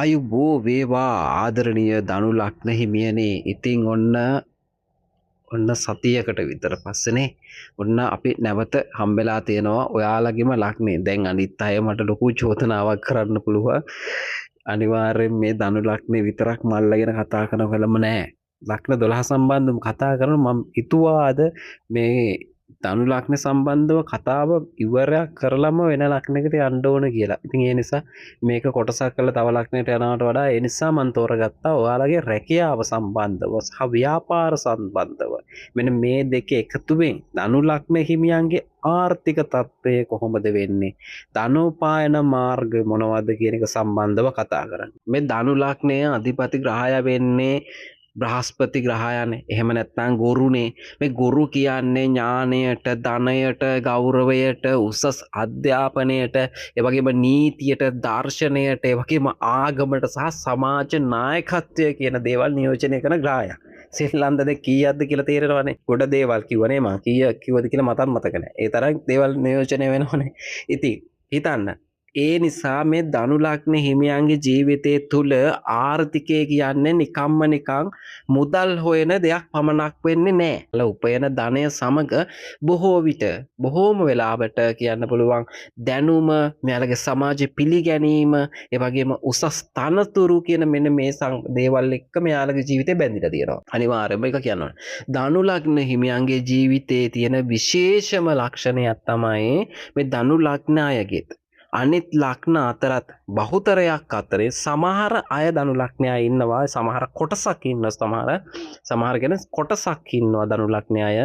ආයුබෝ වේවා ආදරණීය ධනු ලග්න හිමියනේ. ඉතින් ඔන්න සතියකට විතර පස්සේනේ ඔන්න අපි නැවත හම්බෙලා තියෙනවා ඔයාලගේම ලග්නේ. දැන් අනිත් අය මට ලොකු චෝදනාවක් කරන්න පුළුවන්. අනිවාර්යෙන් මේ ධනු ලග්නේ විතරක් මල්ලගෙන කතා කරන කලම නෑ. ලග්න 12 සම්බන්ධව කතා කරන මම හිතුවා අද මේ ධනු ලග්න සම්බන්ධව කතාව ඉවරයක් කරලම වෙන ලග්නයකට යන්න ඕන කියලා. ඉතින් ඒ නිසා මේක කොටසක් කරලා තව ලග්නයකට යනවට වඩා ඒ නිසා මම තෝරගත්තා ඔයාලගේ රැකියාව සම්බන්ධව සහ ව්‍යාපාර සම්බන්ධව. මෙන්න මේ දෙක එකතුවෙන් ධනු ලග්න හිමියන්ගේ ආර්ථික තත්ත්වය කොහොමද වෙන්නේ? ධනෝපායන මාර්ග මොනවද කියන එක සම්බන්ධව කතා කරන්න. මේ ධනු ලග්නයේ අධිපති ග්‍රහය වෙන්නේ බ්‍රහස්පති ග්‍රහයනේ. එහෙම නැත්නම් ගුරුනේ. මේ ගුරු කියන්නේ ඥානයට, ධනයට, ගෞරවයට, උසස් අධ්‍යාපනයට, ඒ වගේම නීතියට, දර්ශනයට, ඒ වගේම ආගමට සහ සමාජ නායකත්වය කියන දේවල් නියෝජනය කරන ග්‍රහයක්. සෙල්ලන්දද කීයක්ද කියලා තේරෙනවනේ. ගොඩ දේවල් කිව්වනේ මම. කීයක් කිව්වද කියලා මතත් මතක නැහැ. ඒ තරම් දේවල් නියෝජනය වෙනවනේ. ඉතින් හිතන්න ඒ නිසා මේ ධනු ලග්න හිමියන්ගේ ජීවිතය තුළ ආර්ථිකය කියන්නේ නිකන් මුදල් හොයන දෙයක් පමණක් වෙන්නේ නැහැ. උපයන ධනය සමග බොහෝ විට බොහෝම වෙලාවට කියන්න පුළුවන් දැනුම, මෙයාලගේ සමාජ පිළිගැනීම, ඒ වගේම උසස් තනතුරු කියන මෙන්න මේ දේවල් එක්ක මෙයාලගේ ජීවිතේ බැඳිලා තියෙනවා. අනිවාර්යයෙන්ම ඒක කියන්න ඕනේ. ධනු ලග්න හිමියන්ගේ ජීවිතයේ තියෙන විශේෂම ලක්ෂණයක් තමයි මේ ධනු ලග්න අයගේ අනිත් ලග්න අතරත් බහුතරයක් අතරේ සමහර අය ධනු ලග්නයා ඉන්නවා. සමහර කොටසක් ඉන්නවා. සමහර කෙනෙක් කොටසක් ඉන්නවා ධනු ලග්න අය.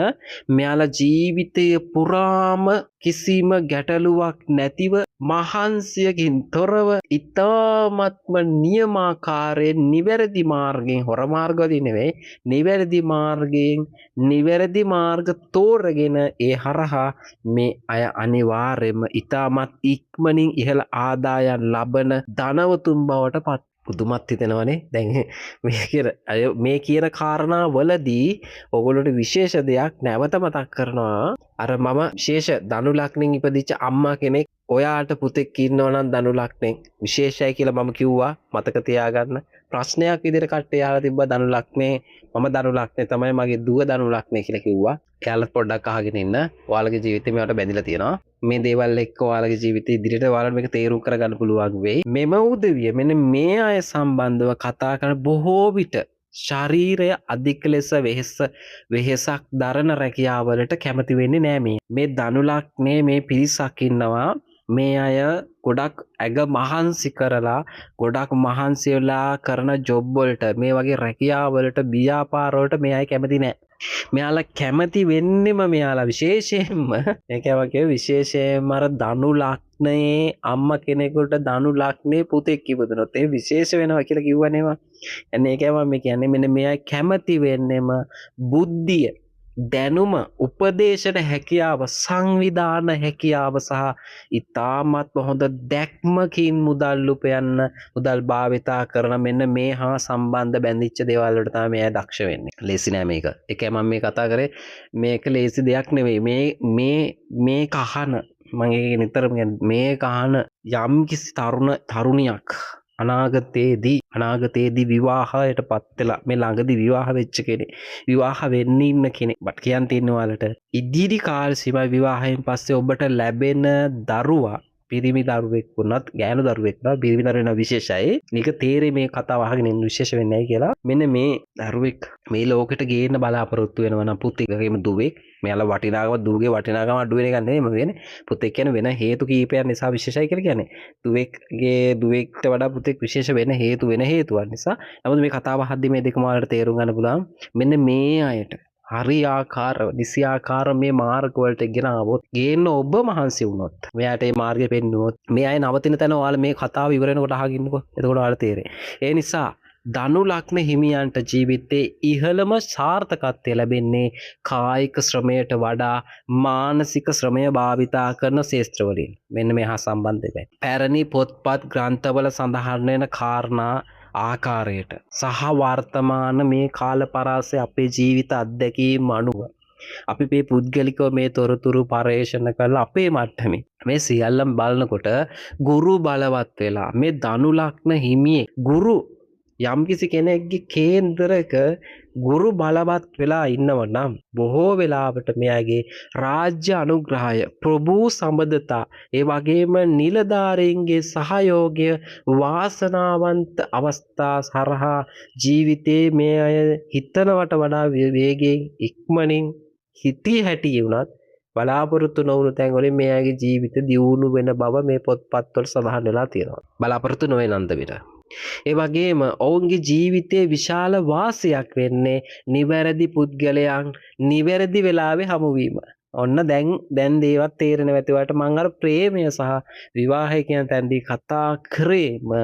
මෙයාලා ජීවිතය පුරාම කිසිම ගැටලුවක් නැතිව මහන්සියකින් තොරව ඊ타ත්ම නියමාකාරයෙන් නිවැරදි මාර්ගයෙන් හොර මාර්ගවලින් නෙවෙයි නිවැරදි මාර්ගයෙන් නිවැරදි මාර්ග තෝරගෙන ඒ හරහා මේ අය අනිවාර්යයෙන්ම ඊ타මත් ඉක්මනින් ඉහළ ආදායම් ලබන ධනවතුන් බවට පත්. පුදුමත් හිතෙනවනේ. දැන් මේ කියන කාරණා වලදී ඔයගොල්ලෝට විශේෂ දෙයක් නැවත මතක් කරනවා. අර මම විශේෂ ධනු ලග්නෙන් ඉපදිච්ච අම්මා කෙනෙක් ඔයාට පුතෙක් ඉන්නවා නම් ධනු ලග්නෙන් විශේෂයි කියලා මම කිව්වා. මතක තියාගන්න. ප්‍රශ්නයක් විදිහට කට්ටිය යාලා තිබ්බා ධනු ලග්නේ. මම ධනු ලග්නේ තමයි මගේ දුව ධනු ලග්නේ කියලා කිව්වා. එයාලා පොඩ්ඩක් අහගෙන ඉන්න. ඔයාලගේ ජීවිතේ මේවට බැඳිලා තියෙනවා. මේ දේවල් එක්ක ඔයාලගේ ජීවිතේ ඉදිරියට ඔයාලට මේක තේරුම් කරගන්න පුළුවන් වෙයි. මෙම උදවිය මෙන්න මේ අය සම්බන්ධව කතා කරන බොහෝ විට ශරීරය අධික ලෙස වෙහෙසක් දරන රැකියාවලට කැමති වෙන්නේ නෑ. මේ ධනු ලග්නේ මේ පිරිසක් ඉන්නවා. මේ අය ගොඩක් ඇග මහන්සි කරලා ගොඩක් මහන්සි වෙලා කරන ජොබ් වලට මේ වගේ රැකියාවලට ව්‍යාපාර වලට මේ අය කැමති නෑ. මෙයාලා කැමති වෙන්නෙම මෙයාලා විශේෂයෙන්ම විශේෂයෙන්ම අර ධනු ලග්නයේ අම්මා කෙනෙකුට ධනු ලග්නේ පුතෙක් ඉපදුනොත් ඒ විශේෂ වෙනවා කියලා කිව්වනේම. එන්නේ ඒකම මේ කියන්නේ මෙන්න මෙයා කැමති වෙන්නෙම බුද්ධිය, දැනුම, උපදේශන හැකියාව, සංවිධාන හැකියාව සහ ඊ타මත් හොඳ දැක්මකින් මුදල් උපයන්න මුදල් භාවිතා කරන මෙන්න මේ හා සම්බන්ධ බැඳිච්ච දේවල් වලට තමයි මෙයා දක්ෂ වෙන්නේ. ලේසි නෑ මේක. ඒකයි මම මේ කතා කරේ. මේක ලේසි දෙයක් නෙවෙයි. මේ කහන මම ඒක නිතරම මේ කහන යම් කිසි තරුණියක් අනාගතයේදී විවාහයට පත් වෙලා මේ ළඟදී විවාහ වෙච්ච කෙනෙක් විවාහ වෙන්න ඉන්න කෙනෙක් බට කියන්න තියෙන ඔයාලට ඉදිරි කාල සීමාවේ විවාහයෙන් පස්සේ ඔබට ලැබෙන දරුවා පිරිමි දරුවෙක් වුණත් ගෑනු දරුවෙක් වුණත් පිරිමි දරුවෙක් විශේෂයි. මේක තේරෙන්නේ මේ කතාව අහගෙන ඉන්න විශේෂ වෙන්නේ නැහැ කියලා. මෙන්න මේ දරුවෙක් මේ ලෝකෙට ගේන්න බලාපොරොත්තු වෙනවා නම් පුතෙක්ගේම දුවෙක් මෙයාලා වටිනාකම දුවගේ වටිනාකම අඩු වෙන එක නෙමෙයි මම කියන්නේ. පුතෙක් කියන්නේ වෙන හේතු කීපයක් නිසා විශේෂයි කියලා කියන්නේ. දුවෙක්ට වඩා පුතෙක් විශේෂ වෙන හේතුවක් නිසා. නමුත් මේ කතාව අහද්දී මේ දෙකම වලට තේරුම් ගන්න පුළුවන්. මෙන්න මේ අයට නිසියාකාර මේ මාර්ග වලට ගෙන આવොත් ගේන්න ඔබ මහන්සි වුණොත් මෙයාට මේ මාර්ගය පෙන්නුවොත් මේ අය නවතින තැන ඔයාලා මේ කතාව ඉවර වෙනකොට අහගෙන ඉන්නකෝ. එතකොට ඔයාලට තේරෙයි. ඒ නිසා ධනු ලග්න හිමියන්ට ජීවිතේ ඉහළම සාර්ථකත්වය ලැබෙන්නේ කායික ශ්‍රමයට වඩා මානසික ශ්‍රමය භාවිතා කරන ශාස්ත්‍රවලින්. මෙන්න මේ හා සම්බන්ධ වෙයි. පැරණි පොත්පත් ග්‍රන්ථවල සඳහන් වෙන කාරණා ආකාරයට සහ වර්තමාන මේ කාල පරාසය අපේ ජීවිත අත්දැකීම් අනුව අපි මේ පුද්ගලිකව මේ තොරතුරු පර්යේෂණ කරලා අපේ මට්ටමේ මේ සියල්ලම බලනකොට ගුරු බලවත් වෙලා මේ ධනු ලග්න හිමියේ ගුරු යම්කිසි කෙනෙක්ගේ කේන්දරක ගුරු බලවත් වෙලා ඉන්නව නම් බොහෝ වෙලාවට මෙයාගේ රාජ්‍ය අනුග්‍රහය ප්‍රභූ සම්බන්ධතා ඒ වගේම නිලධාරීන්ගේ සහයෝගය වාසනාවන්ත අවස්ථා සරහා ජීවිතේ මේ අය හිතනවට වඩා වේගයෙන් ඉක්මනින් හිතී හැටි වුණත් බලාපොරොත්තු නොවුණු තැන් වලින් මේ අයගේ ජීවිත දියුණු වෙන බව මේ පොත්පත්වල සඳහන් වෙලා තියෙනවා. බලාපොරොත්තු නොවන අන්ද විතර. ඒ වගේම ඔවුන්ගේ ජීවිතයේ විශාල වාසියක් වෙන්නේ නිවැරදි පුද්ගලයන් නිවැරදි වෙලාවේ හමුවීම. ඔන්න දැන් දේවත් තේරෙන වැතිවට මම අර ප්‍රේමය සහ විවාහය කියන තැන්දී කතා කරේම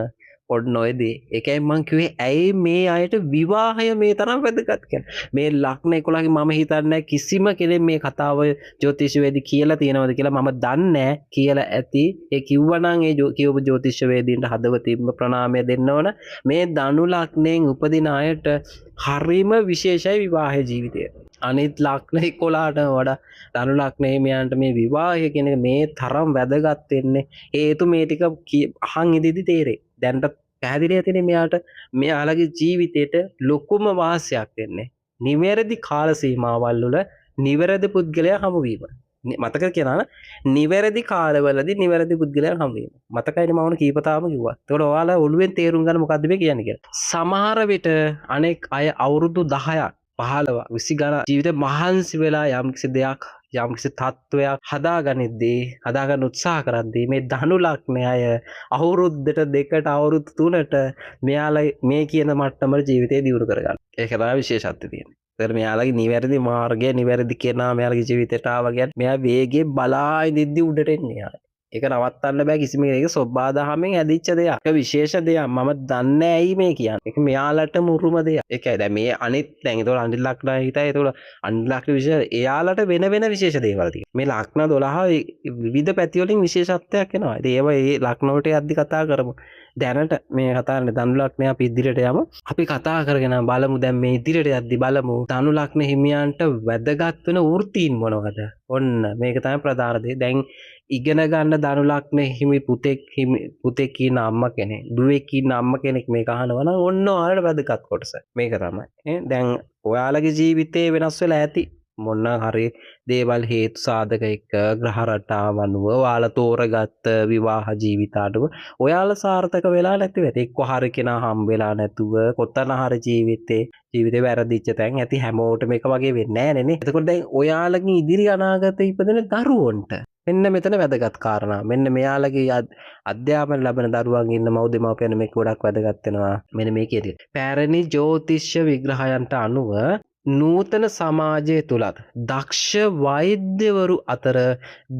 ඔන්න ඔය දේ. ඒකයි මම කිව්වේ ඇයි මේ අයට විවාහය මේ තරම් වැදගත් කියලා. මේ ලග්න 11ගේ මම හිතන්නේ කිසිම කෙනෙක් මේ කතාව ජ්‍යොතිෂවේදී කියලා තියෙනවද කියලා මම දන්නේ නැහැ කියලා ඇති. ඒ කිව්වනම් ඒ කියවපු ජ්‍යොතිෂවේදීන්ට හදවතින්ම ප්‍රණාමය දෙන්න ඕන. මේ ධනු ලග්නෙන් උපදින අයට හරිම විශේෂයි විවාහ ජීවිතය. අනිත් ලග්න 11ට වඩා ධනු ලග්නේ මෙයන්ට මේ විවාහය කියන එක මේ තරම් වැදගත් වෙන්නේ හේතු මේ ටික අහන් ඉදිදි තේරෙයි. දැන්ට පැහැදිලි ඇතිනේ මෙයාට මෙයාලගේ ජීවිතේට ලොකුම වාසියක් වෙන්නේ නිවැරදි කාල සීමාවල් වල නිවැරදි පුද්ගලයා හමුවීම. මතක කියනවා නිවැරදි කාලවලදී නිවැරදි පුද්ගලයන් හමුවීම. මතකයිනේ මම ඕන කීපතාවම කිව්වා. ඒකට ඔයාලා ඔළුවෙන් තේරුම් ගන්න මොකද්ද මේ කියන්නේ කියලා. සමහර විට අනෙක් අය අවුරුදු 10ක් 15 20 ගණන් ජීවිතේ මහන්සි වෙලා යම්කිසි දෙයක් යම්කිසි තත්ත්වයක් හදාගන්න උත්සාහ කරද්දී මේ ධනු ලග්න අය අවුරුද්දට දෙකට අවුරුදු 3ට මෙයාලා මේ කියන මට්ටමට ජීවිතේ දියුණු කරගන්න. ඒක තමයි විශේෂත්වය තියෙන්නේ. ඒතර මෙයාලගේ නිවැරදි මාර්ගය නිවැරදි කෙනා මෙයාලගේ ජීවිතයට ආවා කියන්නේ මෙයා වේගේ බලා ඉඳිද්දි උඩට එන්නේ. ඒක නවත්තන්න බෑ කිසිම කෙනෙක් සොබ්බාදහමෙන් ඇදිච්ච දෙයක්. ඒක විශේෂ දෙයක්. මම දන්නේ ඇයි මේ කියන්නේ. ඒක මෙයාලටම උරුම දෙයක්. ඒකයි දැන් මේ අනිත් දැන් ඒතකොට අනිත් ලග්න හිතයි ඒතකොට අනිත් ලග්න විශේෂ එයාලට වෙන විශේෂ දේවල් තියෙනවා. මේ ලග්න 12 විවිධ පැති වලින් විශේෂත්වයක් එනවා. ඉතින් ඒව ඒ ලග්න වලට යද්දි කතා කරමු. දැනට මේ කතා කරන්නේ ධනු ලග්නය අපි ඉදිරියට යමු. අපි කතා කරගෙන බලමු දැන් මේ ඉදිරියට යද්දි බලමු ධනු ලග්න හිමියන්ට වැදගත් වෙන වෘත්තීන් මොනවද? ඔන්න මේක තමයි ප්‍රධාන දේ. දැන් ඉගෙන ගන්න ධනු ලග්න හිමි පුතෙක් කියන අම්මා කෙනෙක් දුවෙක් කියන අම්මා කෙනෙක් මේක අහනවා නම් ඔන්න ඔයාලට වැදගත් කොටස මේක තමයි. දැන් ඔයාලගේ ජීවිතේ වෙනස් වෙලා ඇති මොන හරි දේවල් හේතු සාධක එක්ක ග්‍රහ රටාව අනුව ඔයාලා තෝරගත්ත විවාහ ජීවිත අනුව ඔයාලා සාර්ථක වෙලා නැති වෙයි. එක්ක හරි කෙනා හම් වෙලා නැතුව කොතන හරි ජීවිතේ වැරදිච්ච තැන් ඇති හැමෝටම එක වගේ වෙන්නේ නැහැ නේ. එතකොට දැන් ඔයාලගේ ඉදිරි අනාගතේ ඉපදෙන දරුවන්ට මෙන්න මෙතන වැදගත් කාරණා. මෙන්න මෙයාලගේ අධ්‍යාපන ලැබෙන දරුවන් ඉන්න මව්දෙමව්පියන් මේක ගොඩක් වැදගත් වෙනවා. මෙන්න මේකේ තියෙන. පැරණි ජ්‍යොතිෂ විග්‍රහයන්ට අනුව නූතන සමාජය තුලත් දක්ෂ වෛද්‍යවරු අතර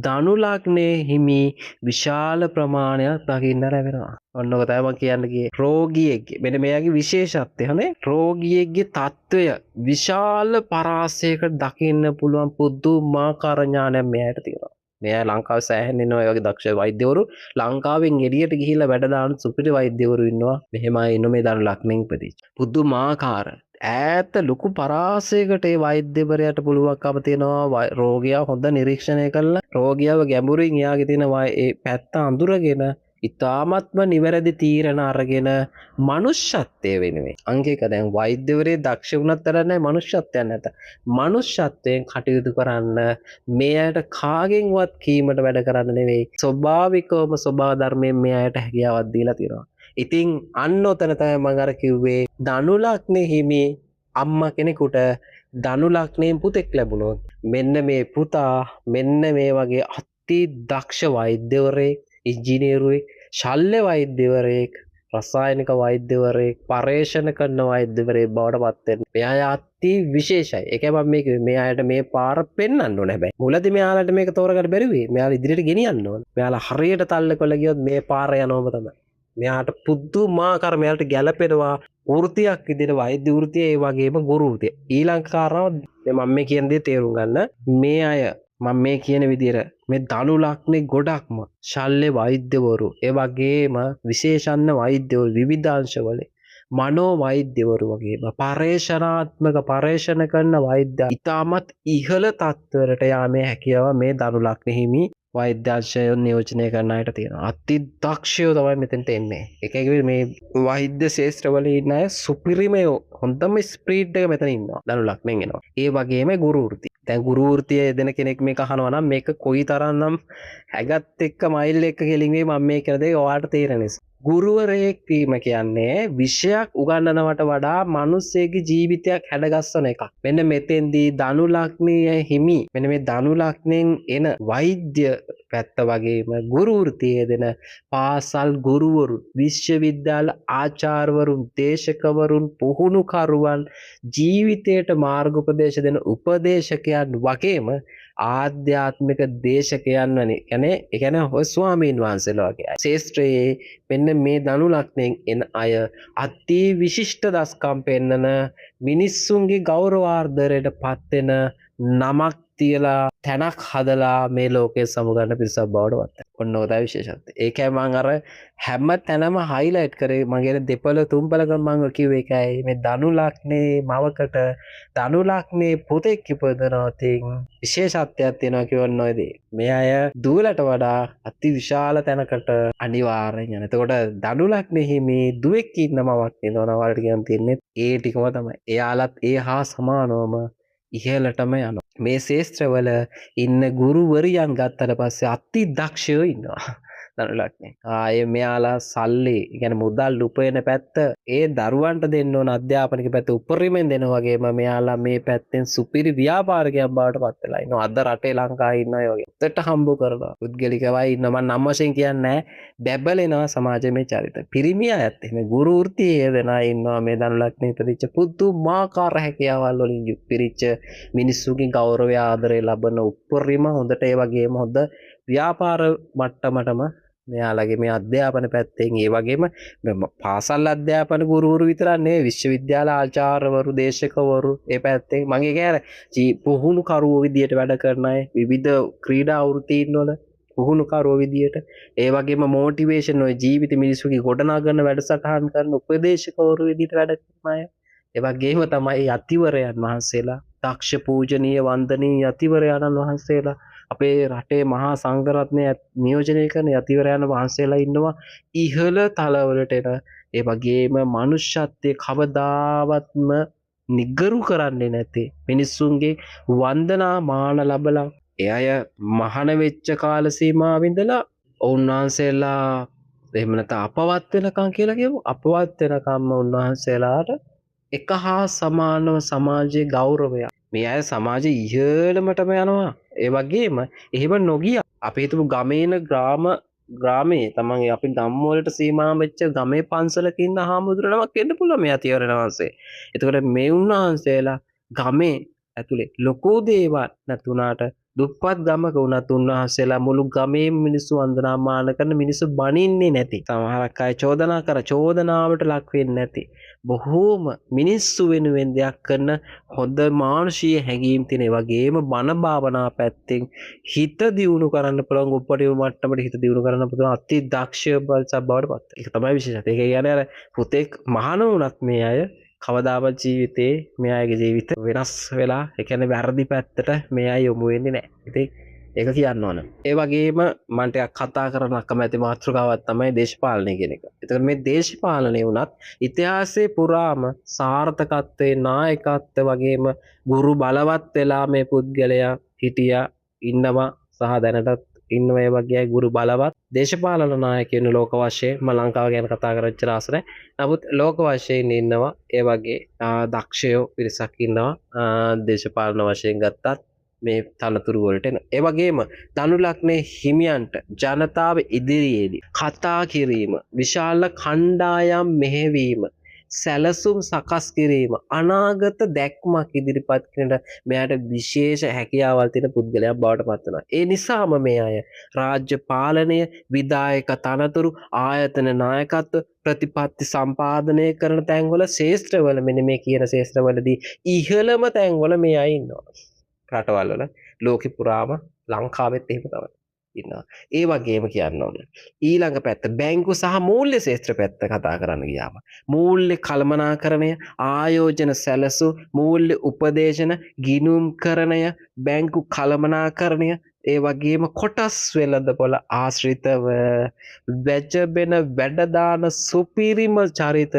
ධනු ලග්නයේ හිමි විශාල ප්‍රමාණයක් දකින්න ලැබෙනවා. ඔන්න ඔක තමයි මම කියන්නේ රෝගියෙක්ගේ මෙන්න මෙයාගේ විශේෂත්වය හනේ රෝගියෙක්ගේ තත්වය විශාල පරාසයකට දකින්න පුළුවන් පුදුමාකාර ඥානයක් මෙයාට තියෙනවා. මෙයා ලංකාවේ සෑහෙන ඉන්නවා ඒ වගේ දක්ෂ වෛද්‍යවරු ලංකාවෙන් එළියට ගිහිල්ලා වැඩ දාන සුපිරි වෛද්‍යවරු ඉන්නවා. මෙහෙමයි ඉන්න මේ ධනු ලග්නෙන් ඉපදිච්ච. පුදුමාකාර ඈත ලොකු පරාසයකට ඒ වෛද්‍යවරයාට පුළුවන්කම තියෙනවා රෝගියා හොඳ නිරීක්ෂණය කරලා රෝගියාව ගැඹුරින් එයාගේ තියෙන ඒ පැත්ත අඳුරගෙන ඉතාමත්ම නිවැරදි තීරණ අරගෙන මනුෂ්‍යත්වයේ වෙනුවෙන් අංගයක දැන් වෛද්‍යවරේ දක්ෂ වුණත් තරන්නේ මනුෂ්‍යත්වයක් නැත. මනුෂ්‍යත්වයෙන් කටයුතු කරන්න මෙයාට කාගෙන්වත් කීමට වැඩ කරන්න නෙවෙයි ස්වභාවිකවම ස්වභාව ධර්මයෙන් මෙයාට හැකියාවක් දීලා තියෙනවා. ඉතින් අන්න ඔතන තමයි මම අර කිව්වේ ධනු ලග්නේ හිමි අම්මා කෙනෙකුට ධනු ලග්නයෙන් පුතෙක් ලැබුණොත් මෙන්න මේ පුතා මෙන්න මේ වගේ අති දක්ෂ වෛද්‍යවරයෙක් ඉංජිනේරුවෙක් ශල්‍ය වෛද්‍යවරයෙක් රසායනික වෛද්‍යවරයෙක් පර්යේෂණ කරන වෛද්‍යවරයෙක් බවට පත් වෙනවා. මෙයා අති විශේෂයි. ඒකයි මම මේ කිව්වේ මෙයාට මේ පාර පෙන්වන්න ඕනේ. හැබැයි මුලදී මෙයාලට මේක තෝරගන්න බැරි වෙයි. මෙයාලා ඉදිරියට ගෙනියන්න ඕනේ. මෙයාලා හරියට තල්ලකොල්ල ගියොත් මේ පාර යනවම තමයි. මෙයාට පුදුමාකාර මෙයාට ගැළපෙනවා වෘත්තියක් විදිහට වෛද්‍ය වෘත්තිය ඒ වගේම ගුරු වෘත්තිය. ඊළඟ කාරණාව මම මේ කියන දේ තේරුම් ගන්න. මේ අය මම මේ කියන විදිහට මේ ධනු ලග්නේ ගොඩක්ම ශල්‍ය වෛද්‍යවරු ඒ වගේම විශේෂඥ වෛද්‍යවරු විවිධාංශවල මනෝ වෛද්‍යවරු වගේම පර්යේෂණාත්මක පර්යේෂණ කරන වෛද්‍ය ඉතාමත් ඉහළ තත්ත්වයට යාමේ හැකියාව මේ ධනු ලග්න හිමි වෛද්‍යංශය නියෝජනය කරන අයට තියෙනවා. අති දක්ෂයෝ තමයි මෙතනට එන්නේ. එකක මේ වෛද්‍ය ශාස්ත්‍රවල ඉන්න අය සුපිරිමයෝ හොඳම ස්පීඩ් එක මෙතන ඉන්නවා. ධනු ලග්නෙන් එනවා. ඒ වගේම ගුරු වෘත්තිය. දැන් ගුරු වෘත්තිය යෙදෙන කෙනෙක් මේක අහනවා නම් මේක කොයිතරම්නම් හැගත් එක්ක මයිල් එක කෙලින්ගේ මම මේ කියන දේ ඔයාලට තේරෙන නිසා. ගුරුවරයෙක් වීම කියන්නේ විෂයක් උගන්වනවට වඩා මිනිස්සෙගේ ජීවිතයක් හැඩගස්සන එකක්. මෙන්න මෙතෙන්දී ධනු ලග්නයේ හිමි මෙන්න මේ ධනු ලග්නෙන් එන වෛද්‍ය පැත්ත වගේම ගුරු වෘත්තියේ දෙන පාසල් ගුරුවරු, විශ්වවිද්‍යාල ආචාර්යවරුන්, දේශකවරුන්, පුහුණුකරුවන්, ජීවිතයට මාර්ගෝපදේශ දෙන උපදේශකයන් වගේම ආධ්‍යාත්මික දේශකයන් වනේ කියන්නේ ඔය ස්වාමීන් වහන්සේලා වගේ අය. ශාස්ත්‍රයේ මෙන්න මේ ධනු ලග්නෙන් එන අය අති විශිෂ්ට දස්කම් පෙන්නන මිනිස්සුන්ගේ ගෞරවාර්ධනයට පත් වෙන නමක් තියලා තැනක් හදලා මේ ලෝකයේ සමුගන්න පිරිසක් බවට පත් වෙනවා. ඔන්න ඔය තමයි විශේෂත්වය. ඒකයි මම අර හැම තැනම හයිලයිට් කරේ මගේ දෙපළ තුම්පල මම කිව්වේ ඒකයි මේ ධනු ලග්නේ මවකට ධනු ලග්නේ පුතෙක් ඉපදනවා තින් විශේෂත්වයක් තියෙනවා කියවන්න ඔය දේ. මේ අය දුවලට වඩා අති විශාල තැනකට අනිවාර්යෙන් යන. එතකොට ධනු ලග්නේ හිමි දුවෙක් ඉන්නමවක් වෙනවා වලට කියන් තියන්නේ ඒ ටිකම තමයි. එයාලත් ඒ හා සමානවම ඉහළටම යනවා. මේ ශාස්ත්‍රවල ඉන්න ගුරුවරියන් ගත්තට පස්සේ අති දක්ෂයෝ ඉන්නවා ධනු ලග්නේ. ආයේ මෙයාලා සල්ලි කියන්නේ මුදල් උපයන පැත්ත ඒ දරුවන්ට දෙන්න ඕන අධ්‍යාපනික පැත්ත උපරිමයෙන් දෙනවා වගේම මෙයාලා මේ පැත්තෙන් සුපිරි ව්‍යාපාරිකයන් බවට පත් වෙලා ඉන්නවා. අද රටේ ලංකාවේ ඉන්න අය වගේ. උත්තට හම්බ කරනවා. පුද්ගලිකවයි ඉන්නවා. මම නම් වශයෙන් කියන්නේ බැබලෙනවා සමාජයේ මේ චරිත. පිරිමි අයත් එහෙම ගුරු වෘත්තියේ දෙන අය ඉන්නවා මේ ධනු ලග්නේ ඉපදිච්ච පුදුමාකාර හැකියාවල් වලින් පිරිච්ච මිනිස්සුන්ගේ ගෞරවය ආදරය ලබන උපරිම හොඳට ඒ වගේම හොඳ ව්‍යාපාර මට්ටමටම මෙයාලගේ මේ අධ්‍යාපන පැත්තෙන් ඒ වගේම පාසල් අධ්‍යාපන ගුරුවරු විතරක් නෙවෙයි විශ්වවිද්‍යාල ආචාර්යවරු දේශකවරු ඒ පැත්තෙන් මගේ කියන්නේ පුහුණු කරුවෝ විදියට වැඩ කරන අය විවිධ ක්‍රීඩා වෘත්තීන් වල පුහුණු කරුවෝ විදියට ඒ වගේම මොටිවේෂන් ඔය ජීවිත මිනිස්සුගේ ගොඩනගන වැඩසටහන් කරන උපදේශකවරු විදියට වැඩ කරන අය ඒ වගේම තමයි යතිවරයන් වහන්සේලා දක්ෂ පූජනීය වන්දනීය යතිවරයන් වහන්සේලා අපේ රටේ මහා සංඝරත්නය නියෝජනය කරන යතිවරයන් වහන්සේලා ඉන්නවා ඉහළ තලවලට එන ඒ වගේම මනුෂ්‍යත්වයේ කවදාවත්ම නිගරු කරන්නේ නැති මිනිස්සුන්ගේ වන්දනා මාන ලැබලා ඒ අය මහාන වෙච්ච කාල සීමාව ඉඳලා උන්වහන්සේලා එහෙම නැත්නම් අපවත් වෙනකම් කියලා කියමු අපවත් වෙනකම්ම උන්වහන්සේලාට එක හා සමානව සමාජයේ ගෞරවය මේ අය සමාජයේ ඉහළමටම යනවා. ඒ වගේම එහෙම නොගිය අපි හිතමු ගමේන ග්‍රාමයේ තමන්ගේ අපි ධම්ම වලට සීමා වෙච්ච ගමේ පන්සලක ඉන්න හාමුදුරුවෝ නමක් වෙන්න පුළුවන් මේ අතිවරණ වහන්සේ. එතකොට මේ උන්වහන්සේලා ගමේ ඇතුලේ ලොකු දේවල් නැතුණාට දුප්පත් ගමක වුණත් උන්වහන්සේලා මුළු ගමේ මිනිස්සු වන්දනාමාන කරන මිනිස්සු බනින්නේ නැති. සමහරක් අය චෝදනා කර චෝදනාවට ලක් වෙන්නේ නැති. බොහෝම මිනිස්සු වෙනුවෙන් දෙයක් කරන හොඳ මානුෂීය හැඟීම් තියෙන වගේම බණ භාවනා පැත්තෙන් හිත දියුණු කරන්න පුළුවන් උපරිම මට්ටමට හිත දියුණු කරන්න පුළුවන් අති දක්ෂ බවට පත්. ඒක තමයි විශේෂත්වය. ඒක කියන්නේ අර පුතෙක් මහාන වුණත් මේ අය කවදාවත් ජීවිතේ මේ අයගේ ජීවිත වෙනස් වෙලා ඒ කියන්නේ වැරදි පැත්තට මේ අය යොමු වෙන්නේ නැහැ. ඉතින් ඒක කියන්න ඕන. ඒ වගේම මම ටිකක් කතා කරන්න අකමැති මාතෘකාවක් තමයි දේශපාලනය කියන එක. ඒතකොට මේ දේශපාලනය වුණත් ඉතිහාසයේ පුරාම සාර්ථකත්වයේ නායකත්වය වගේම ගුරු බලවත් වෙලා මේ පුද්ගලයා හිටියා ඉන්නවා සහ දැනටත් ඉන්නවා ඒ වගේ ගුරු බලවත් දේශපාලන නායකයන් ලෝක වශයෙන් මම ලංකාව ගැන කතා කරච්ච රාස නැහැ. නමුත් ලෝක වශයෙන් ඉන්නවා ඒ වගේ දක්ෂයෝ පිරිසක් ඉන්නවා දේශපාලන වශයෙන් ගත්තත් මේ තනතුරු වලට එන. ඒ වගේම ධනු ලග්නේ හිමියන්ට ජනතාව ඉදිරියේදී කතා කිරීම, විශාල කණ්ඩායම් මෙහෙවීම, සැලසුම් සකස් කිරීම, අනාගත දැක්මක් ඉදිරිපත් කිරීම මෙයාට විශේෂ හැකියාවල් තියෙන පුද්ගලයෙක් බවට පත් වෙනවා. ඒ නිසාම මේ අය රාජ්‍ය පාලනය, විධායක තනතුරු, ආයතන නායකත්ව, ප්‍රතිපත්ති සම්පාදනය කරන තැන්වල ශේෂ්ත්‍රවල මෙන්න මේ කියන ශේෂ්ත්‍රවලදී ඉහළම තැන්වල මේ අය ඉන්නවා. රටවල් වල ලෝකෙ පුරාම ලංකාවෙත් එහෙම තමයි. ඉන්නවා. ඒ වගේම කියන්න ඕන. ඊළඟ පැත්ත බැංකු සහ මූල්‍ය ශේත්‍ර පැත්ත කතා කරන්න ගියාම. මූල්‍ය කළමනාකරණය, ආයෝජන සැලසු, මූල්‍ය උපදේශන, ගිණුම්කරණය, බැංකු කළමනාකරණය, ඒ වගේම කොටස් වෙළඳපොළ ආශ්‍රිතව වැජබෙන වැඩදාන සුපිරිම චරිත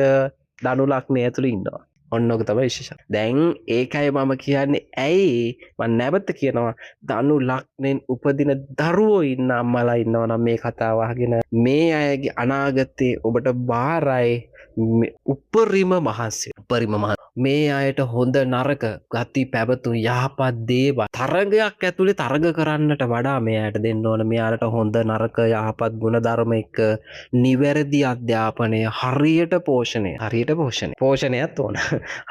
ධනු ලග්නය ඇතුළේ ඉන්නවා. ඔන්න ඔක තමයි විශේෂය. දැන් ඒකයි මම කියන්නේ ඇයි මම නැවත කියනවා ධනු ලග්නෙන් උපදින දරුවෝ ඉන්න අම්මලා ඉන්නවා නම් මේ කතාව අහගෙන මේ අයගේ අනාගතේ ඔබට බාරයි උපරිම මහන්සිය. මේ අයට හොඳ නරක ගති පැවතුම් යහපත් දේවල් තරගයක් ඇතුලේ තරග කරන්නට වඩා මෙයාට දෙන්න ඕන මෙයාලට හොඳ නරක යහපත් ගුණ ධර්ම එක්ක නිවැරදි අධ්‍යාපනය හරියට පෝෂණයත් ඕන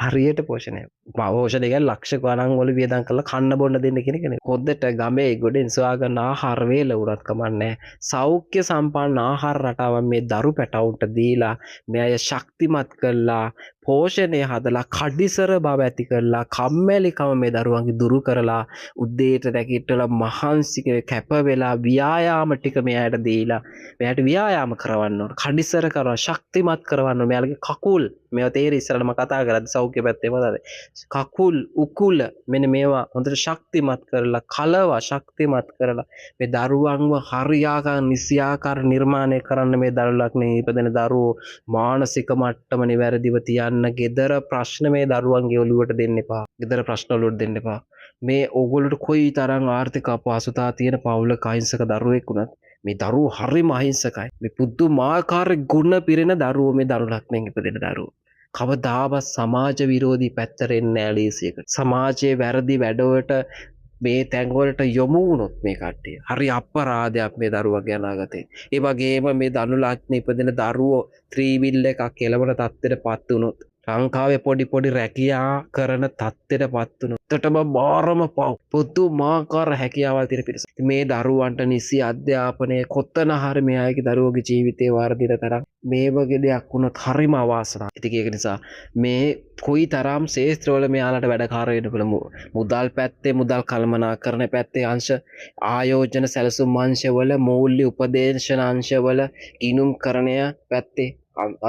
හරියට පෝෂණය කියන්නේ ලක්ෂ ගණන් වල වියදම් කරලා කන්න බොන්න දෙන්න කියන කෙනෙක්. හොද්දට ගමේ ගොඩෙන් සොයාගන්න ආහාර වේල උරත් කමන්නේ සෞඛ්‍ය සම්පන්න ආහාර රටාවක් මේ දරු පැටවුන්ට දීලා මෙය ශක්තිමත් කරලා පෝෂණය හදලා කඩිසර බව ඇති කරලා කම්මැලිකම මේ දරුවන්ගේ දුරු කරලා උදේට නැගිටලා මහන්සි කැප වෙලා ව්‍යායාම ටික මෙයාට දීලා මෙයාට ව්‍යායාම කරවන්න ඕන කඩිසර කරනවා ශක්තිමත් කරවන්න ඕන මෙයාලගේ කකුල් මේවා තේරෙයි ඉස්සරහම කතා කරද්දි සෞඛ්‍ය පැත්තේ මොකද කකුල් උකුල මෙන්න මේවා හොඳට ශක්තිමත් කරලා කලවා ශක්තිමත් කරලා මේ දරුවන්ව හරියාකාර නිසියාකාර නිර්මාණය කරන්න මේ දරු ලග්නේ ඉපදෙන දරුවෝ මානසික මට්ටම නිවැරදිව තියන්න ගෙදර ප්‍රශ්න මේ දරුවන්ගේ ඔළුවට දෙන්න එපා. ගෙදර ප්‍රශ්න ඔළුවට දෙන්න එපා. මේ ඕගොල්ලෝට කොයි තරම් ආර්ථික අපහසුතාව තියෙන පවුලක අහිංසක දරුවෙක් වුණත් මේ දරුවෝ හරිම අහිංසකයි. මේ පුදුමාකාර ගුණ පිරෙන දරුවෝ මේ දරු ලග්නෙන් ඉපදෙන දරුවෝ. කවදාවත් සමාජ විරෝධී පැත්තට එන්නේ නැහැ ලීසියකට. සමාජයේ වැරදි වැඩවලට මේ තැන්වලට යොමු වුණොත් මේ කට්ටිය හරි අපරාධයක් මේ දරුවගේ අනාගතේ. ඒ වගේම මේ ධනු ලග්නේ ඉපදෙන දරුවෝ ත්‍රිවිල් එකක් එළවන තත්ත්වයට පත් වුණොත් ලංකාවේ පොඩි රැකියා කරන තත්ත්වයට පත් වුණොත් එතටම බාරම පුදුමාකාර හැකියාවල් තියෙන පිරිස. මේ දරුවන්ට නිසි අධ්‍යාපනය කොතන හරි මේ අයගේ දරුවෝගේ ජීවිතේ වර්ධිත තරම් මේ වගේ දෙයක් වුණොත් හරිම අවාසනාවක්. ඉතින් ඒක නිසා මේ කොයි තරම් ශේත්‍රවල මෙයාලට වැඩකාර වෙන්න පුළුවන් මුදල් පැත්තේ මුදල් කළමනාකරණ පැත්තේ අංශ ආයෝජන සැලසුම් අංශවල මූල්‍ය උපදේශන අංශවල ගිණුම්කරණය පැත්තේ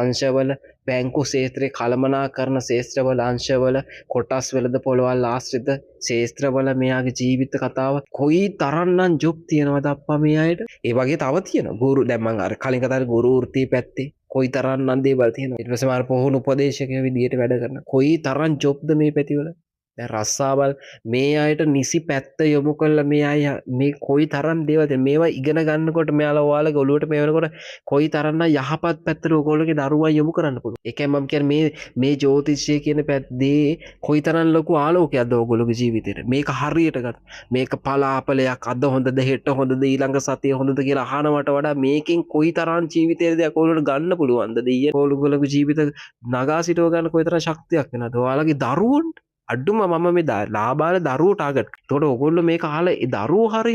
අංශවල බැංකු ශේත්‍රයේ කළමනාකරණ ශේත්‍රවල අංශවල කොටස් වෙළඳ පොළවල් ආශ්‍රිත ශේත්‍රවල මෙයාගේ ජීවිත කතාව කොයි තරම්නම් ජොබ් තියෙනවද අප්පා මේ අයට. ඒ වගේ තව තියෙනවා ගුරු දැන් මම අර කලින් කතාවේ ගුරු වෘත්තිය පැත්තේ කොයි තරම්නම් දේවල් තියෙනවා. ඊට පස්සේ මාර පොහුණු උපදේශකයෙක් විදියට වැඩ කරන කොයි තරම් ජොබ්ද මේ පැතිවල. දැන් රස්සාවල් මේ අයට නිසි පැත්ත යොමු කළා මේ අය මේ කොයි තරම් දේවල්ද මේවා ඉගෙන ගන්නකොට මෙයාලා ඔයාලගේ ඔළුවට මේ වෙනකොට කොයි තරම්නම් යහපත් පැත්තට ඔයගොල්ලෝගේ දරුවා යොමු කරන්න පුළුවන්. ඒකයි මම කියන්නේ මේ ජ්‍යොතිෂය කියන පැත්තේ කොයි තරම් ලොකු ආලෝකයක්ද ඔයගොල්ලෝගේ ජීවිතේට. මේක හරියට ගන්න. මේක පලාපලයක් අද හොඳද හෙට හොඳද ඊළඟ සතිය හොඳද කියලා අහනවට වඩා මේකෙන් කොයි තරම් ජීවිතේද ඔයගොල්ලෝට ගන්න පුළුවන්ද දෙයියන්. ඔයගොල්ලෝගේ ජීවිත නගා සිටව ගන්න කොයි තරම් ශක්තියක් වෙනවද ඔයාලගේ දරුවන්ට. අඩුම මම මේ ලාබාල දරුවෝ ටාගට්. ඒතකොට ඕගොල්ලෝ මේක අහලා ඒ දරුවෝ හරි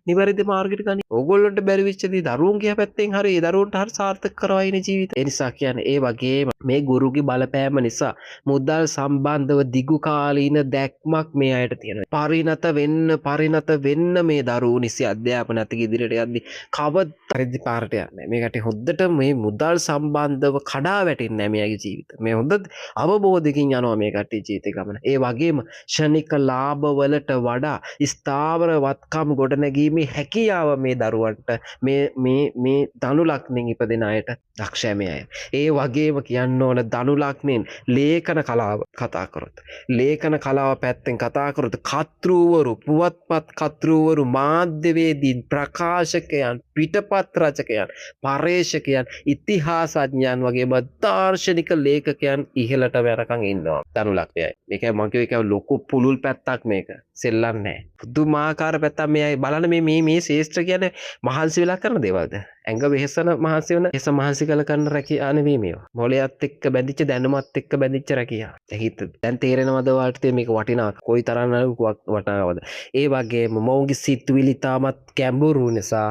නිවැරදි මාර්ගයට ගනි. ඕගොල්ලන්ට බැරි වෙච්ච දේ දරුවන්ගේ පැත්තෙන් හරි ඒ දරුවන්ට හරි සාර්ථක කරවයින ජීවිතය. ඒ නිසා කියන්නේ ඒ වගේම මේ ගුරුගේ බලපෑම නිසා මුදල් සම්බන්ධව දිගු කාලීන දැක්මක් මේ අයට තියෙනවා. පරිණත වෙන්න මේ දරුවෝ නිසි අධ්‍යාපනයත් ඉදිරියට යද්දි කවදාවත් පාරට යන්නේ. මේකට හොද්දට මේ මුදල් සම්බන්ධව කඩා වැටෙන්නේ නැහැ මෙයාගේ ජීවිත. මේ හොඳ අවබෝධයකින් යනවා මේ කට්ටිය ජීවිතේ. ඒ වගේම ක්ෂණික ලාභවලට වඩා ස්ථාවර වත්කම් ගොඩනැගීමේ හැකියාව මේ දරුවන්ට මේ ධනු ලග්නෙන් ඉපදෙන අයට දක්ෂයි මේ අය. ඒ වගේම කියන්න ඕන ධනු ලග්නෙන් ලේඛන කලාව කතා කරොත් ලේඛන කලාව පැත්තෙන් කතා කරොත් කතෘවරු පුවත්පත් කතෘවරු මාධ්‍යවේදී ප්‍රකාශකයන් පිටපත් රචකයන් පරේක්ෂකයන් ඉතිහාසඥයන් වගේම දාර්ශනික ලේඛකයන් ඉහළට වැරකන් ඉන්නවා ධනු ලග්නයයි. මේකයි මම කියව එක ලොකු පුළුල් පැත්තක් මේක. සෙල්ලම් නැහැ. පුදුමාකාර පැත්තක් මේ බලන්න මේ ශේෂ්ත්‍ර කියන්නේ මහන්සි වෙලා කරන දේවල්ද? ඇඟ වෙහෙසන මහන්සි වෙන එස මහන්සි කළ කරන රැකියාව නෙවෙයි මේවා. මොළයත් එක්ක බැඳිච්ච දැනුමත් එක්ක බැඳිච්ච රැකියාව. හිත දැන් තේරෙනවද ඔයාලට මේක වටිනා කොයි තරම් වටිනාවද? ඒ වගේම මොවුන්ගේ සිතුවිලි තාමත් ගැඹුරු නිසා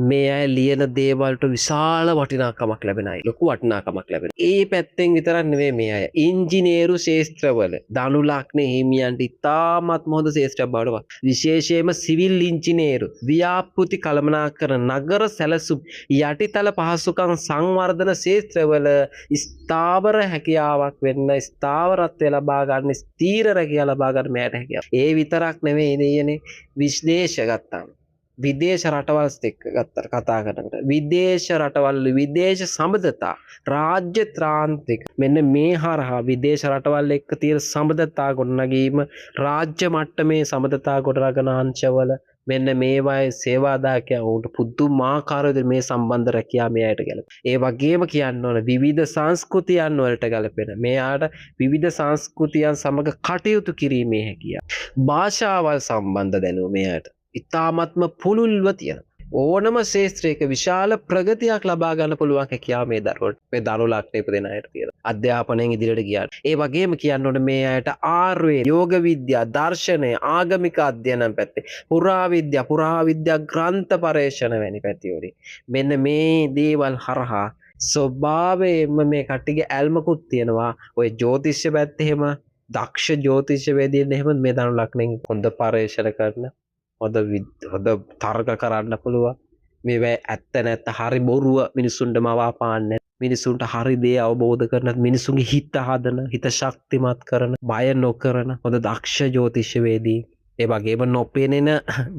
මේ අය ලියන දේවල් වලට විශාල වටිනාකමක් ලැබෙනයි. ලොකු වටිනාකමක් ලැබෙනවා. ඒ පැත්තෙන් විතරක් නෙවෙයි මේ අය. ඉංජිනේරු ශාස්ත්‍රවල ධනු ලග්න හිමියන්ට ඉතාමත් හොඳ ශාස්ත්‍රයක් බවට පත්. විශේෂයෙන්ම සිවිල් ඉංජිනේරු ව්‍යාපෘති කළමනාකරන නගර සැලසුම් යටිතල පහසුකම් සංවර්ධන ශාස්ත්‍රවල ස්ථාවර හැකියාවක් වෙන්න ස්ථාවරත්වය ලබා ගන්න ස්ථීර රැකියාව ලබා ගන්න මෙයට හැකියාව. ඒ විතරක් නෙවෙයි දෙයනේ විශ්ලේෂ ගත්තාම විදේශ රටවල් එක්ක ගත්තට කතා කරනකොට විදේශ රටවල් විදේශ සම්බන්ධතා රාජ්‍ය ත්‍රාන්තික මෙන්න මේ හරහා විදේශ රටවල් එක්ක තියෙන සම්බන්ධතා ගොඩනගීම රාජ්‍ය මට්ටමේ සම්බන්ධතා ගොඩනගන අංශවල මෙන්න මේවායේ සේවාදායකයා උන්ට පුදුමාකාර විදිහට මේ සම්බන්ධ රැකියාව මෙයාට ගැලපෙන. ඒ වගේම කියන්න ඕන විවිධ සංස්කෘතියන් වලට ගැලපෙන. මෙයාට විවිධ සංස්කෘතියන් සමග කටයුතු කිරීමේ හැකියාව. භාෂාවල් සම්බන්ධ දැනුම මෙයාට ඉතාමත්ම පුළුල්ව තියෙනවා. ඕනම ශාස්ත්‍රයක විශාල ප්‍රගතියක් ලබා ගන්න පුළුවන් හැකියාව මේ දරුවන්ට මේ දරු ලග්න ඉපදෙන අයට තියෙනවා. අධ්‍යාපනයෙන් ඉදිරියට ගියාට. ඒ වගේම කියන්න ඕනේ මේ අයට ආයුර්වේද, යෝග විද්‍යා, දර්ශනය, ආගමික අධ්‍යයන පැත්තේ, පුරාවිද්‍යා ග්‍රන්ථ පරේක්ෂණ වැනි පැතිවලින් මෙන්න මේ දේවල් හරහා ස්වභාවයෙන්ම මේ කට්ටියගේ ඇල්මකුත් තියෙනවා. ඔය ජ්‍යොතිෂ පැත්තේ එහෙම දක්ෂ ජ්‍යොතිෂවේදීන් එහෙම මේ දරු ලග්නෙන් හොඳ පරේක්ෂණ කරන හොඳ තර්ක කරන්න පුළුවන්. මේවා ඇත්ත නැත්ත හරි බොරුව මිනිසුන්ට මවා පාන්න මිනිසුන්ට හරි දේ අවබෝධ කරන මිනිසුන්ගේ හිත හදන හිත ශක්තිමත් කරන බය නොකරන හොඳ දක්ෂ ජ්‍යොතිෂවේදී ඒ වගේම නොපෙනෙන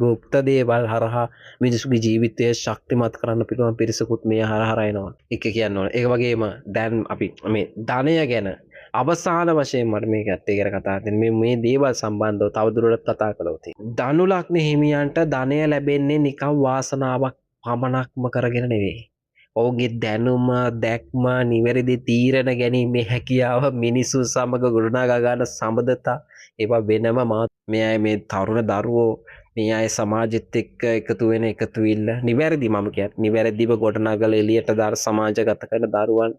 গুপ্ত දේවල් හරහා මිනිසුන්ගේ ජීවිතය ශක්තිමත් කරන්න පුළුවන් පිරිසකුත් මේ හරහා එනවා. එක කියන්න ඕනේ. ඒ වගේම දැන් අපි මේ ධනය ගැන අවසාන වශයෙන් මට මේක ඇත්තේ කියලා කතා කරන්නේ මේ දේවල් සම්බන්ධව තවදුරටත් කතා කළොත් ධනු ලග්න හිමියන්ට ධනය ලැබෙන්නේ නිකම් වාසනාවක් පමණක්ම කරගෙන නෙවෙයි. ඔවුන්ගේ දැනුම දැක්ම නිවැරදි තීරණ ගැනීමේ හැකියාව මිනිසුන් සමග ගොඩනගා ගන්න සම්බන්ධතා ඒවා වෙනම මේ මේ තරුණ දරුවෝ මේ අය සමාජෙත් එක්ක එකතු වෙන එකතුවිල්ල නිවැරදි මම කියන්නේ නිවැරදිව ගොඩනගලා එළියට දාන සමාජගත කරන දරුවන්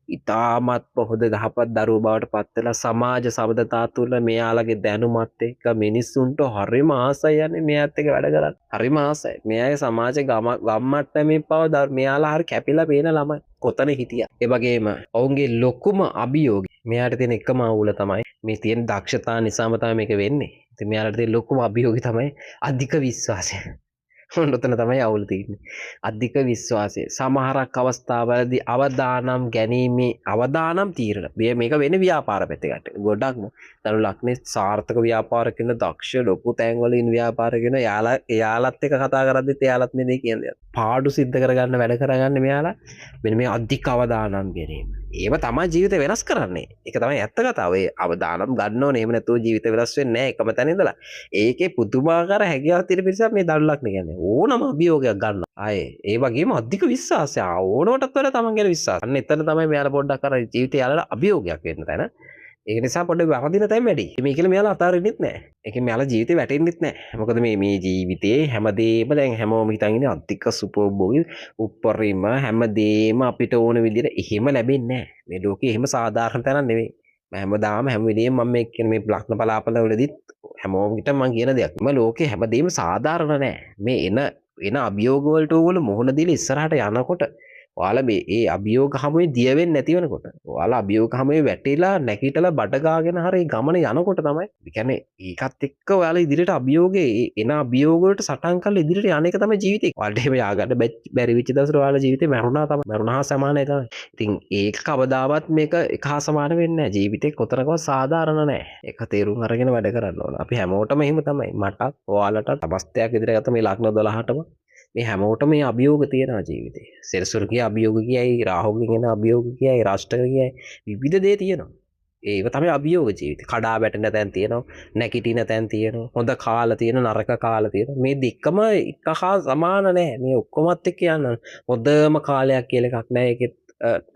ඉතාමත් පොහොද දහපත් දරුවෝ බවට පත් වෙලා සමාජ සබඳතා තුළ මෙයාලගේ දැනුමත් එක්ක මිනිස්සුන්ට හරිම ආසයි යන්නේ මෙයාත් එක්ක වැඩ කරන්න. හරිම ආසයි. මෙයාගේ සමාජ ගම්මට්ටමේ පව මෙයාලා හරි කැපිලා පේන ළමයි. කොතන හිටියා. ඒ වගේම ඔවුන්ගේ ලොකුම අභියෝගය මෙයාට තියෙන එකම අවුල තමයි මේ තියෙන දක්ෂතා නිසාම තමයි මේක වෙන්නේ. ඉතින් මෙයාලට තියෙන ලොකුම අභියෝගය තමයි අධික විශ්වාසය. ඔතන තමයි අවුල තියෙන්නේ. අධික විශ්වාසය. සමහරක් අවස්ථාවලදී අවදානම් ගැනීමේ අවදානම් තීරණ. මේක වෙන ව්‍යාපාර පැත්තකට. ගොඩක්ම දරු ලග්නේ සාර්ථක ව්‍යාපාර කරන දක්ෂ ලොකු තැන්වල ඉන්න ව්‍යාපාර කරන එයාලත් එක්ක කතා කරද්දිත් එයාලත් මේ දේ කියන්නේ. පාඩු සිද්ධ කරගන්න වැඩ කරගන්න මෙයාලා මෙන්න මේ අධික අවදානම් ගැනීම. ඒව තමයි ජීවිතය වෙනස් කරන්නේ. ඒක තමයි ඇත්ත කතාව. ඒ අවදානම් ගන්න ඕනේ. එහෙම නැතුව ජීවිතය වෙනස් වෙන්නේ නැහැ එකම තැන ඉඳලා. ඒකේ පුදුමාකාර හැකියාවක් තියෙන පිරිසක් මේ දරු ලග්න කියන්නේ. ඕනම අභියෝගයක් ගන්න. ආයේ ඒ වගේම අධික විශ්වාසය ඕනකටත් වඩා තමන් ගැන විශ්වාස. අන්න එතන තමයි මෙයාලා පොඩ්ඩක් අර ජීවිතය යාලට අභියෝගයක් වෙන්න තැන. ඒක නිසා පොඩ්ඩක් වරදින තැන් වැඩි. මේකල මෙයාලා අතාරින්නෙත් නැහැ. ඒකෙන් මෙයාලා ජීවිතේ වැටෙන්නෙත් නැහැ. මොකද මේ ජීවිතේ හැමදේම දැන් හැමෝම හිතන් ඉන්නේ අධික සුපර්බෝයි උප්පරිම හැමදේම අපිට ඕන විදිහට එහෙම ලැබෙන්නේ නැහැ. මේ ලෝකේ එහෙම සාධාරණ තැනක් නෙවෙයි. හැමදාම හැම වෙලේම මම මේ කියන මේ ලග්න බලාපල වලදීත් හැමෝම හිට මම කියන දෙයක්. මේ ලෝකේ හැමදේම සාධාරණ නැහැ. මේ එන අභියෝග වලට ඕගොල්ලෝ මොහොන දීලා ඉස්සරහට යනකොට ඔයාලා මේ ඒ අභියෝග හැමෝම දිය වෙන්නේ නැති වෙනකොට ඔයාලා අභියෝග හැමෝම වැටිලා නැගිටලා බඩ ගාගෙන හරි ගමන යනකොට තමයි ඒ කියන්නේ ඒකත් එක්ක ඔයාලා ඉදිරියට අභියෝගේ එන අභියෝග වලට සටන් කරලා ඉදිරියට යන එක තමයි ජීවිතේ. ඔයාලට එහෙම ය아가න්න බැරි වෙච්ච දවසට ඔයාලා ජීවිතේ මරුණා තමයි. මරුණා සමානයි තමයි. ඉතින් ඒක කවදාවත් මේක එක හා සමාන වෙන්නේ නැහැ. ජීවිතේ කොතරම්වත් සාධාරණ නැහැ. ඒක තේරුම් අරගෙන වැඩ කරන්න ඕන. අපි හැමෝටම එහෙම තමයි. මටත් ඔයාලටත් අවස්ථයක් ඉදිරියට ගත්ත මේ ලග්න 12ටම මේ හැමෝටම මේ අභියෝග තියෙනවා ජීවිතේ. සෙරසුරුගේ අභියෝග කියයි, රාහුගෙන් එන අභියෝග කියයි, රාෂ්ටක කියයි විවිධ දේ තියෙනවා. ඒක තමයි අභියෝග ජීවිතේ. කඩා වැටෙන තැන් තියෙනවා, නැගිටින තැන් තියෙනවා, හොඳ කාල තියෙනවා, නරක කාල තියෙනවා. මේ දෙකම එක හා සමාන නැහැ. මේ ඔක්කොමත් එක්ක යන්න හොඳම කාලයක් කියලා එකක් නැහැ.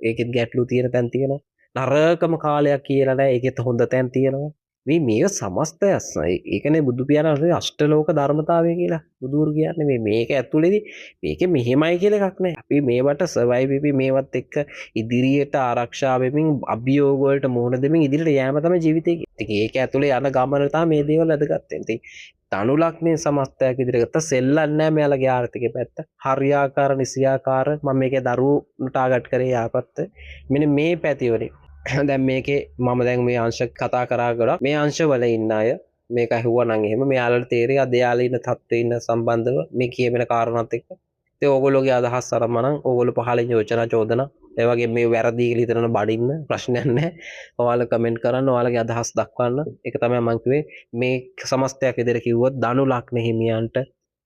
ඒකෙත් ගැටලු තියෙන තැන් තියෙනවා. නරකම කාලයක් කියලා නැහැ. ඒකෙත් හොඳ තැන් තියෙනවා. මේක සමස්තයස්සයි ඒකනේ බුදු පියාණන් අෂ්ටලෝක ධර්මතාවය කියලා බුදුරු කියන්නේ මේක ඇතුළේදී මේක මෙහෙමයි කියලා එකක් නෑ. අපි මේවට සර්වයිව් වෙපි මේවත් එක්ක ඉදිරියට ආරක්ෂා වෙමින් අභියෝග වලට මුහුණ දෙමින් ඉදිරියට යෑම තමයි ජීවිතේ. ඉතින් ඒක ඇතුලේ යන ගමන තමයි මේ දේවල් වැදගත් වෙන්නේ. ඉතින් තනු ලග්නේ සමස්තයක් විදිහට ගත්තා සෙල්ලන්නේ නැහැ මෙයාලගේ ආර්ථිකය පැත්ත. හරියාකාර නිසියාකාර මම මේකේ දරුවෝ ටාගට් කරේ යාපත්ත. මෙන්න මේ පැතිවලින් දැන් මේකේ මම දැන් මේ අංශ කතා කරා ගොඩක් මේ අංශවල ඉන්න අය මේක ඇහුවනම් එහෙම මෙයාලට තේරෙයි අද යාලා ඉන්න තත්ත්වේ ඉන්න සම්බන්ධව මේ කියවෙන කාරණාත් එක්ක ඉතින් ඕගොල්ලෝගේ අදහස් අරම නම් ඕගොල්ලෝ පහලින් යෝජනා චෝදනා ඒ වගේ මේ වැරදි කියලා හිතන බඩින්න ප්‍රශ්නයක් නැහැ. ඔයාලා කමෙන්ට් කරන්න ඔයාලගේ අදහස් දක්වන්න. ඒක තමයි මම කිව්වේ මේ සමස්තයක් විදිහට කිව්වොත් ධනු ලග්න හිමියන්ට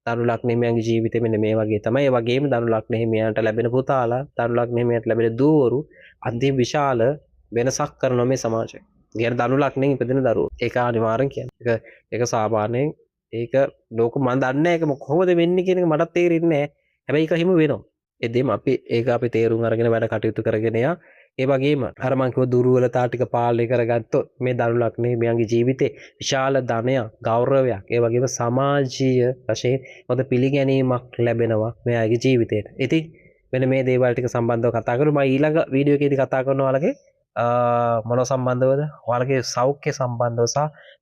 ධනු ලග්න හිමියන්ගේ ජීවිතේ මෙන්න මේ වගේ තමයි. ඒ වගේම ධනු ලග්න හිමියන්ට ලැබෙන පුතාලා ධනු ලග්න හිමියන්ට ලැබෙන දූවරු අන්ති විශාල වෙනසක් කරනවා මේ සමාජය. කියන ධනු ලග්නෙන් ඉපදෙන දරුවෝ. ඒක අනිවාර්යෙන් කියන්නේ. ඒක සාමාන්‍යයෙන් ඒක ලෝක මම දන්නේ නැහැ ඒක කොහොමද වෙන්නේ කියන එක මටත් තේරෙන්නේ නැහැ. හැබැයි ඒක හිම වෙනවා. එදෙම අපි ඒක අපි තේරුම් අරගෙන වැඩ කටයුතු කරගෙන යා. ඒ වගේම අර මං කිව්ව දුර්වලතා ටික පාලනය කරගත්තොත් මේ ධනු ලග්නේ මෙයන්ගේ ජීවිතේ විශාල ධනයක්, ගෞරවයක්, ඒ වගේම සමාජීය වශයෙන් හොඳ පිළිගැනීමක් ලැබෙනවා මෙයාගේ ජීවිතේට. ඉතින් මෙන්න මේ දේවල් ටික සම්බන්ධව කතා කරමු. මම ඊළඟ වීඩියෝ එකේදී කතා කරනවා ඔයාලගේ මොන සම්බන්ධවද? ඔයාලගේ සෞඛ්‍ය සම්බන්ධව සහ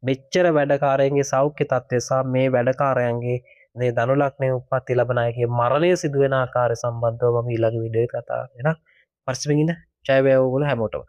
මෙච්චර වැඩකාරයන්ගේ සෞඛ්‍ය තත්ත්වය සහ මේ වැඩකාරයන්ගේ මේ ධනු ලග්නේ උප්පත්ති ලැබන අයගේ මරණය සිදුවෙන ආකාරය සම්බන්ධව මම ඊළඟ වීඩියෝ එකේ කතා වෙනවා. පරිස්සමෙන් ඉන්න. ජය වේවා ඔයගොල්ලෝ හැමෝටම.